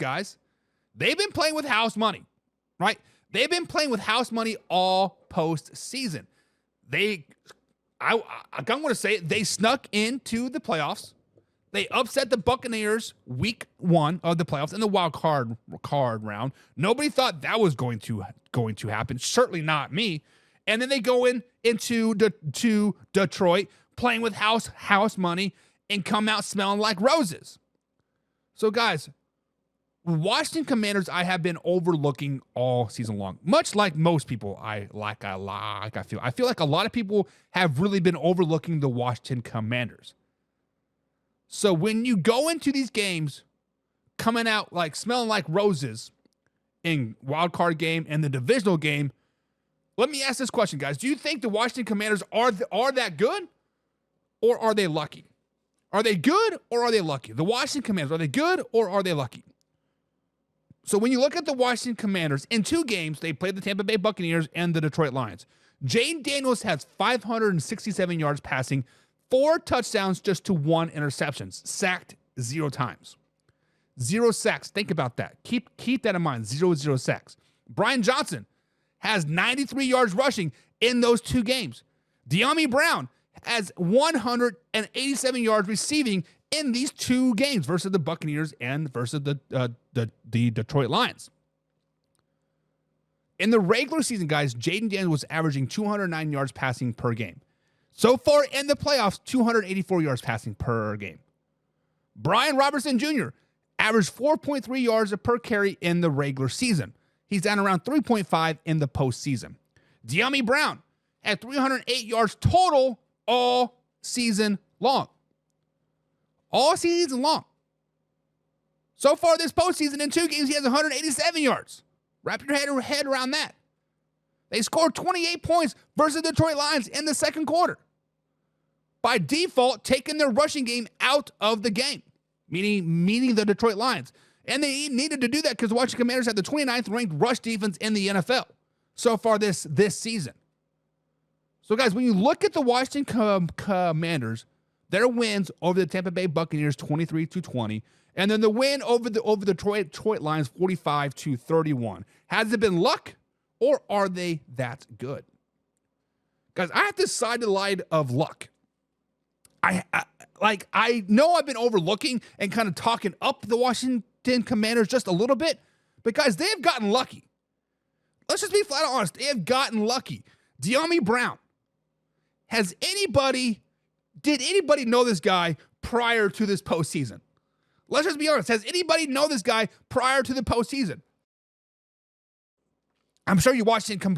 guys, they've been playing with house money, right? They've been playing with house money all postseason. I'm going to say it, they snuck into the playoffs. They upset the Buccaneers week 1 of the playoffs in the wild card round. Nobody thought that was going to happen. Certainly not me. And then they go into Detroit playing with house money and come out smelling like roses. So guys, Washington Commanders I have been overlooking all season long. Much like most people I feel like a lot of people have really been overlooking the Washington Commanders. So when you go into these games coming out like smelling like roses in wild card game and the divisional game, let me ask this question, guys. Do you think the Washington Commanders are that good, or are they lucky? Are they good or are they lucky? The Washington Commanders, are they good or are they lucky? So when you look at the Washington Commanders, in 2 games, they played the Tampa Bay Buccaneers and the Detroit Lions. Jaden Daniels has 567 yards passing, 4 touchdowns just to 1 interception, sacked 0 times. 0 sacks. Think about that. Keep that in mind. 0 sacks. Brian Johnson has 93 yards rushing in those 2 games. De'Ami Brown has 187 yards receiving in these 2 games versus the Buccaneers and versus the Detroit Lions. In the regular season, guys, Jaden Daniels was averaging 209 yards passing per game. So far in the playoffs, 284 yards passing per game. Brian Robertson Jr. averaged 4.3 yards per carry in the regular season. He's down around 3.5 in the postseason. De'Ami Brown had 308 yards total all season long. All season long. So far this postseason, in 2 games, he has 187 yards. Wrap your head around that. They scored 28 points versus the Detroit Lions in the second quarter. By default, taking their rushing game out of the game, meaning the Detroit Lions. And they needed to do that because the Washington Commanders had the 29th ranked rush defense in the NFL so far this season. So, guys, when you look at the Washington Commanders, their wins over the Tampa Bay Buccaneers 23-20, and then the win over the Detroit Lions 45-31. Has it been luck, or are they that good? Guys, I have to side the line of luck. I know I've been overlooking and kind of talking up the Washington Commanders just a little bit, but guys, they have gotten lucky. Let's just be flat out honest. They have gotten lucky. De'Ami Brown. Did anybody know this guy prior to this postseason? Let's just be honest. Has anybody know this guy prior to the postseason? I'm sure you Washington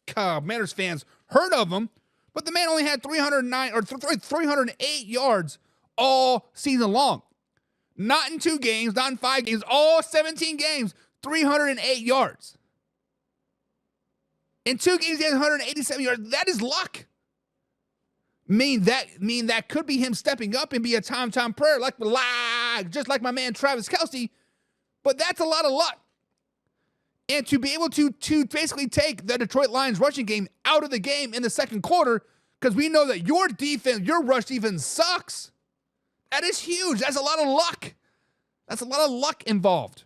Commanders fans heard of him, but the man only had 308 yards all season long. Not in 2 games, not in 5 games, all 17 games, 308 yards. In 2 games, he has 187 yards. That is luck. That could be him stepping up and be a time prayer, just like my man Travis Kelce. But that's a lot of luck. And to be able to basically take the Detroit Lions rushing game out of the game in the second quarter, because we know that your rush defense sucks. That is huge. That's a lot of luck. That's a lot of luck involved.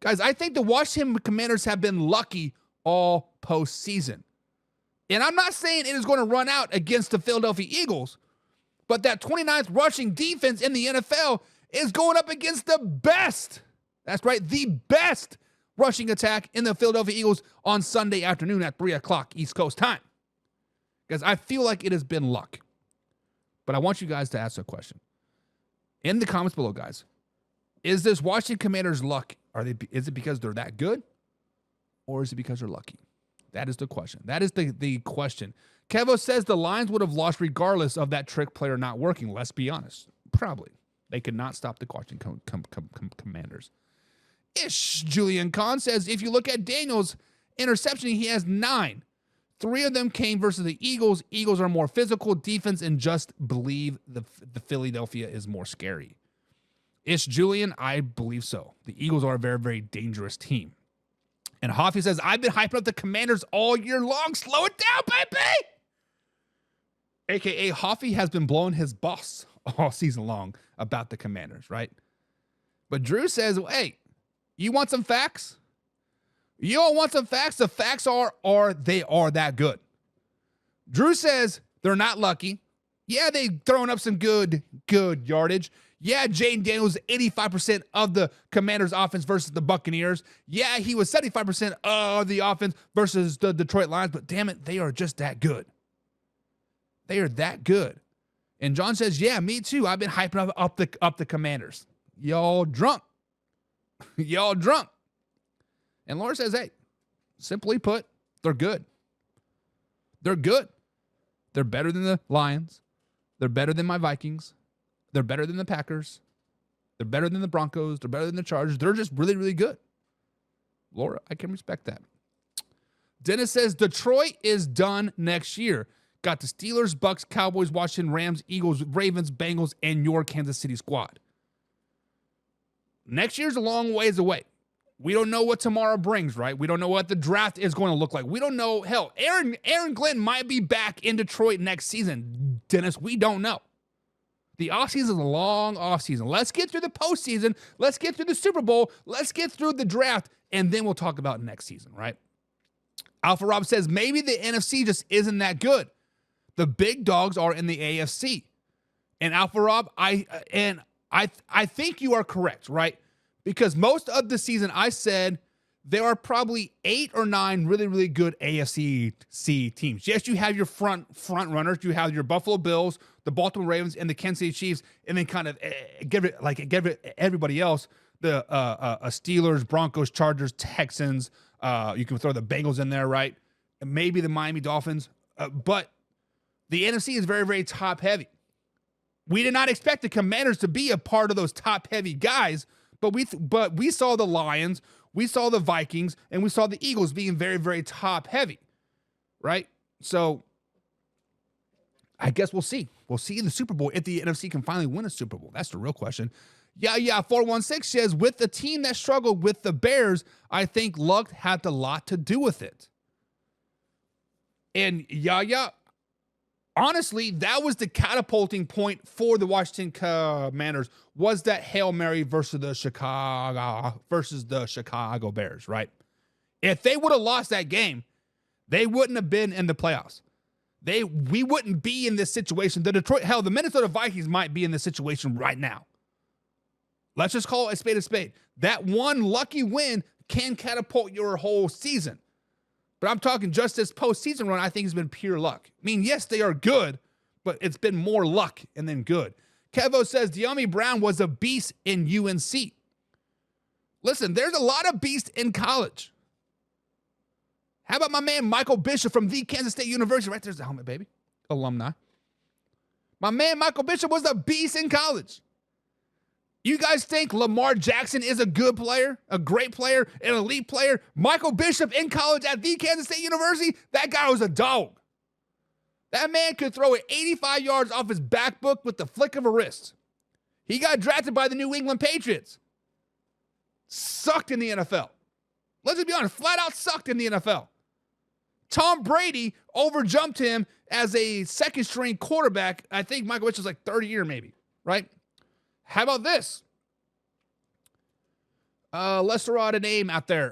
Guys, I think the Washington Commanders have been lucky all postseason. And I'm not saying it is going to run out against the Philadelphia Eagles, but that 29th rushing defense in the NFL is going up against the best. That's right, the best rushing attack in the Philadelphia Eagles on Sunday afternoon at 3 o'clock East Coast time. Because I feel like it has been luck. But I want you guys to ask a question. In the comments below, guys, is this Washington Commanders luck? Is it because they're that good? Or is it because they're lucky? That is the question. That is the question. Kevo says the Lions would have lost regardless of that trick player not working. Let's be honest. Probably. They could not stop the Washington Commanders. Julian Kahn says, if you look at Daniels' interception, he has 9. 3 of them came versus the Eagles. Eagles are more physical defense, and just believe the Philadelphia is more scary. Julian, I believe so. The Eagles are a very, very dangerous team. And Hoffy says, I've been hyping up the Commanders all year long. Slow it down, baby! AKA Hoffy has been blowing his boss all season long about the Commanders, right? But Drew says, hey, you want some facts? You all want some facts? The facts are they are that good. Drew says they're not lucky. Yeah, they throwing up some good yardage. Yeah, Jaden Daniels 85% of the Commanders' offense versus the Buccaneers. Yeah, he was 75% of the offense versus the Detroit Lions. But damn it, they are just that good. They are that good. And John says, yeah, me too. I've been hyping up the Commanders. Y'all drunk. Y'all drunk. And Laura says, hey, simply put, they're good. They're good. They're better than the Lions. They're better than my Vikings. They're better than the Packers. They're better than the Broncos. They're better than the Chargers. They're just really, really good. Laura, I can respect that. Dennis says, Detroit is done next year. Got the Steelers, Bucks, Cowboys, Washington, Rams, Eagles, Ravens, Bengals, and your Kansas City squad. Next year's a long ways away. We don't know what tomorrow brings, right? We don't know what the draft is going to look like. We don't know. Hell, Aaron Glenn might be back in Detroit next season. Dennis, we don't know. The offseason is a long offseason. Let's get through the postseason. Let's get through the Super Bowl. Let's get through the draft, and then we'll talk about next season, right? Alpha Rob says maybe the NFC just isn't that good. The big dogs are in the AFC. And Alpha Rob, I think you are correct, right? Because most of the season, I said there are probably 8 or 9 really, really good AFC teams. Yes, you have your front runners. You have your Buffalo Bills, the Baltimore Ravens, and the Kansas City Chiefs, and then kind of give it everybody else. The Steelers, Broncos, Chargers, Texans. You can throw the Bengals in there, right? And maybe the Miami Dolphins. But the NFC is very, very top heavy. We did not expect the Commanders to be a part of those top heavy guys. But we saw the Lions, we saw the Vikings, and we saw the Eagles being very, very top heavy, right? So I guess we'll see. We'll see in the Super Bowl if the NFC can finally win a Super Bowl. That's the real question. Yeah, 416 says, with the team that struggled with the Bears, I think luck had a lot to do with it. And honestly, that was the catapulting point for the Washington Commanders, was that Hail Mary versus the Chicago Bears, right? If they would have lost that game, they wouldn't have been in the playoffs. We wouldn't be in this situation. The Minnesota Vikings might be in this situation right now. Let's just call it a spade a spade. That one lucky win can catapult your whole season. But I'm talking just this postseason run, I think has been pure luck. I mean, yes, they are good, but it's been more luck and then good. Kevo says De'Ami Brown was a beast in UNC. Listen, there's a lot of beasts in college. How about my man Michael Bishop from the Kansas State University? Right there's the helmet, baby. Alumni. My man Michael Bishop was a beast in college. You guys think Lamar Jackson is a good player, a great player, an elite player? Michael Bishop in college at the Kansas State University, that guy was a dog. That man could throw it 85 yards off his back book with the flick of a wrist. He got drafted by the New England Patriots. Sucked in the NFL. Let's just be honest, flat out sucked in the NFL. Tom Brady overjumped him as a second string quarterback. I think Michael Bishop was like 30 year maybe, right? How about this? Let's throw out a name out there.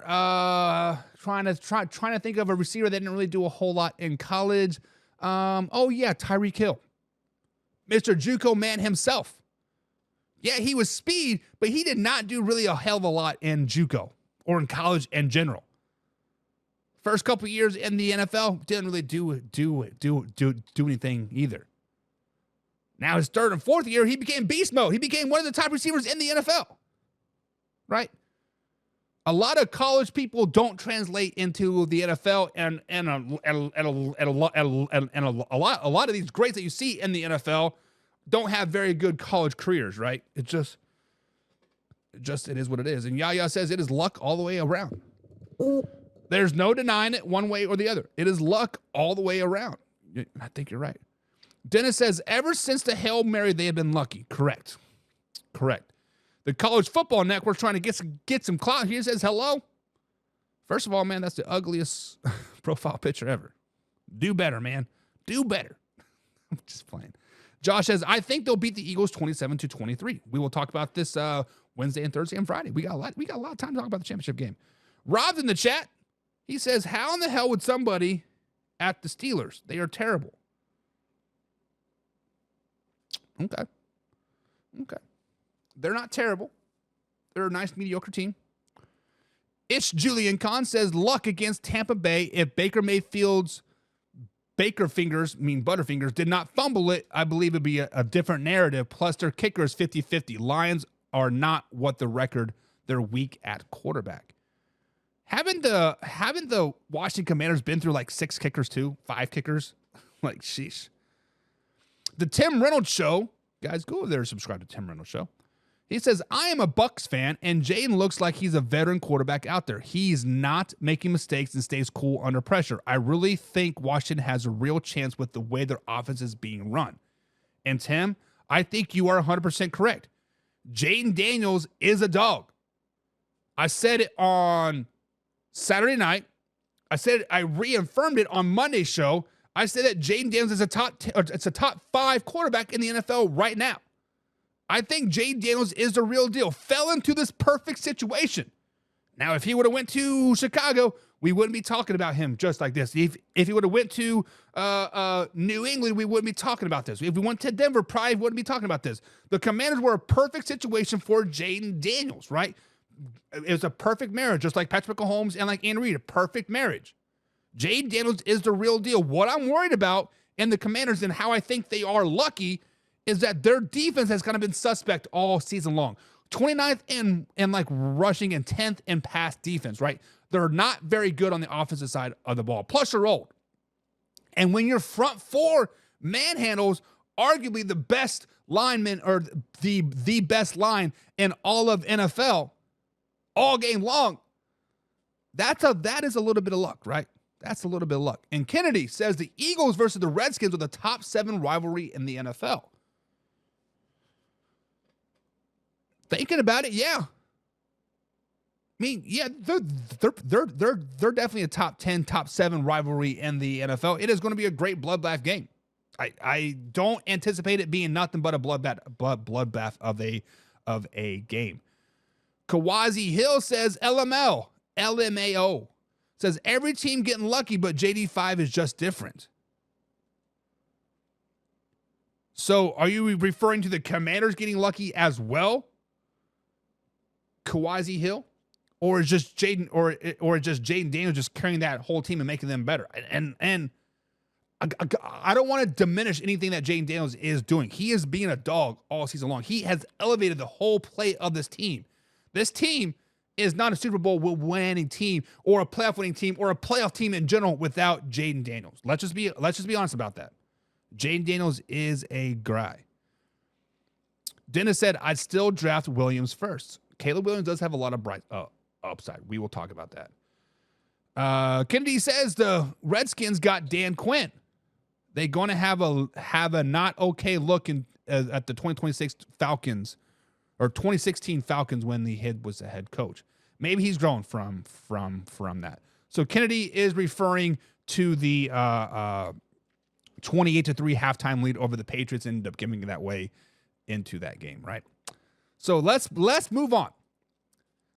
Trying to think of a receiver that didn't really do a whole lot in college. Tyreek Hill. Mr. JUCO man himself. Yeah, he was speed, but he did not do really a hell of a lot in JUCO or in college in general. First couple years in the NFL, didn't really do anything either. Now his third and fourth year, he became beast mode. He became one of the top receivers in the NFL, right? A lot of college people don't translate into the NFL, and a lot of these greats that you see in the NFL don't have very good college careers, right? It is what it is. And Yaya says it is luck all the way around. There's no denying it one way or the other. It is luck all the way around. I think you're right. Dennis says, ever since the Hail Mary, they have been lucky. Correct. The College Football Network's trying to get some clout here. Says, hello. First of all, man, that's the ugliest profile picture ever. Do better, man. Do better. I'm just playing. Josh says, I think they'll beat the Eagles 27-23. We will talk about this Wednesday and Thursday and Friday. We got a lot of time to talk about the championship game. Rob's in the chat. He says, how in the hell would somebody at the Steelers? They are terrible. Okay. They're not terrible. They're a nice, mediocre team. It's Julian Kahn says, luck against Tampa Bay. If Baker Mayfield's Butterfingers, did not fumble it, I believe it'd be a different narrative. Plus, their kicker is 50-50. Lions are not what the record. They're weak at quarterback. Haven't the Washington Commanders been through like 6 kickers too? 5 kickers? Like, sheesh. The Tim Reynolds Show. Guys, go over there and subscribe to Tim Reynolds Show. He says, I am a Bucs fan, and Jaden looks like he's a veteran quarterback out there. He's not making mistakes and stays cool under pressure. I really think Washington has a real chance with the way their offense is being run. And Tim, I think you are 100% correct. Jaden Daniels is a dog. I said it on Saturday night. I reaffirmed it on Monday's show. I said that Jaden Daniels is a top 5 quarterback in the NFL right now. I think Jaden Daniels is the real deal. Fell into this perfect situation. Now, if he would have went to Chicago, we wouldn't be talking about him just like this. If he would have went to New England, we wouldn't be talking about this. If we went to Denver, probably wouldn't be talking about this. The Commanders were a perfect situation for Jaden Daniels, right? It was a perfect marriage, just like Patrick Mahomes and like Andy Reid, a perfect marriage. Jaden Daniels is the real deal. What I'm worried about in the Commanders and how I think they are lucky is that their defense has kind of been suspect all season long. 29th in like rushing and 10th in pass defense, right? They're not very good on the offensive side of the ball. Plus, you're old. And when your front 4 manhandles arguably the best lineman or the best line in all of NFL all game long, that is a little bit of luck, right? That's a little bit of luck. And Kennedy says the Eagles versus the Redskins are the top 7 rivalry in the NFL. Thinking about it, yeah. I mean, yeah, they're definitely a top 10, top 7 rivalry in the NFL. It is going to be a great bloodbath game. I don't anticipate it being nothing but a bloodbath of a game. Kawazi Hill says LMAO says every team getting lucky, but JD5 is just different. So, are you referring to the Commanders getting lucky as well? Kawazi Hill, or is just Jaden, or just Jaden Daniels just carrying that whole team and making them better? And I don't want to diminish anything that Jaden Daniels is doing. He is being a dog all season long. He has elevated the whole play of this team. This team is not a Super Bowl winning team or a playoff winning team or a playoff team in general without Jaden Daniels. Let's just be honest about that. Jaden Daniels is a guy. Dennis said, I'd still draft Williams first. Caleb Williams does have a lot of bright upside. We will talk about that. Kennedy says the Redskins got Dan Quinn. They're going to have a not okay look at the 2026 Falcons or 2016 Falcons when the head was the head coach. Maybe he's grown from that. So Kennedy is referring to the 28-3 halftime lead over the Patriots, ended up giving that way into that game, right? So let's move on.